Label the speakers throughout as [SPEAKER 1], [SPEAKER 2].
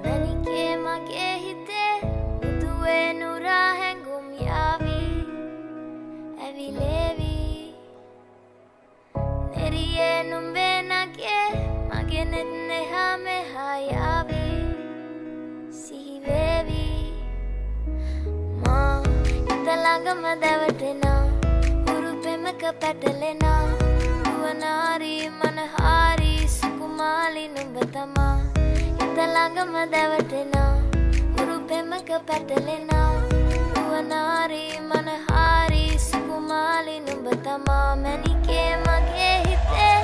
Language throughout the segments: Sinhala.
[SPEAKER 1] මැනිකේ මගේ හිතේ මුදුවේ නුරා හැඟුම් යාවි ඇවිලේවි නෙරියේ නුඹේ නගේ මගේ නෙත් නෙහා මෙහා යාවි සිහිවේවි මා හිත ළඟම දැවටෙනා උරු පෙමක පැටලෙනා නුවනාරි මනහාරි සුකුමාලි නුඹ තමා හිත ළඟම දැවටෙනා උරු පෙමක පැටලෙනා නුවනාරි මනහාරි සුකුමාලි නුඹ තමා මැනිකේ මගේ හිතේ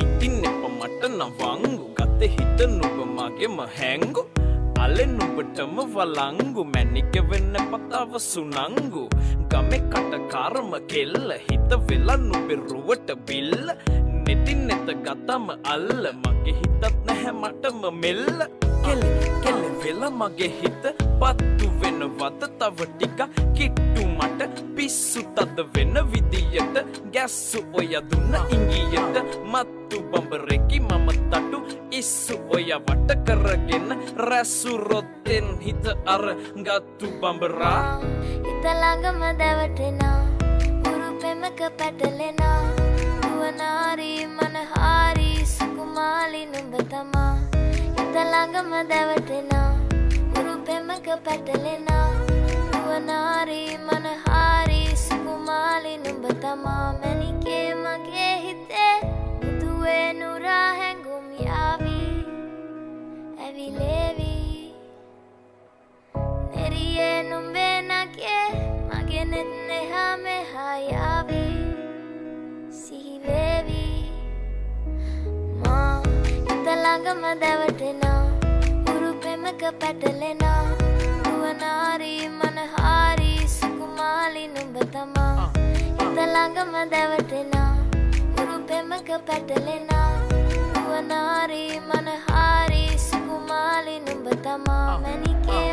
[SPEAKER 2] ඉතින් එප මට නවංගු ගතේ හිත නුඹ මගේම හැංගු අලෙ නුඹටම වලංගු මැනික වෙන්න පතාව සුනංගු ගමේ කටකාරම කෙල්ල හිත වෙලා නුඹේ රුවට බිල්ල නෙතින් නෙත ගතම අල්ල මගේ හිතත් නැහැ මටම මෙල්ල කෙල කෙල වෙලා මගේ හිත පත්තු වෙනවද තව ටික කිට්ටු මට පිස්සු තද වෙන විදියට ගැස්සු ඔය දුන්න ඉංගියට මත්තු බඹරෙකි මම තටු ඉස්සු ඔය වට කරගෙන රැසු රොත්තෙන් හිත අර ගත්තු බඹරා
[SPEAKER 1] හිත ළඟම දැවටෙනා උරු පෙමක පැටලෙනා නුවනාරි මනහාරි සුකුමාලි නුඹ තමා හිත ළඟම දැවටෙනා උරු පෙමක පැටලෙනා නුවනාරි මනහාරි සුකුමාලි නුඹ තමා මැනිකේ මගේ හිතේ මුදුවේ නුරා හැඟුම් යාවි ඇවිලේවි නෙරියේ නුඹේ නගේ මගේ නෙත් නෙහා මෙහා යාවි සිහිවේවි මා හිත ළඟම දැවටෙනා උරු පෙමක පැටලෙනා නුවනාරි මනහාරි සුකුමාලි නුඹ තමා හිත ළඟම දැවටෙනා උරු පෙමක පැටලෙනා නුවනාරි මනහාරි සුකුමාලි නුඹ තමා මැනිකේ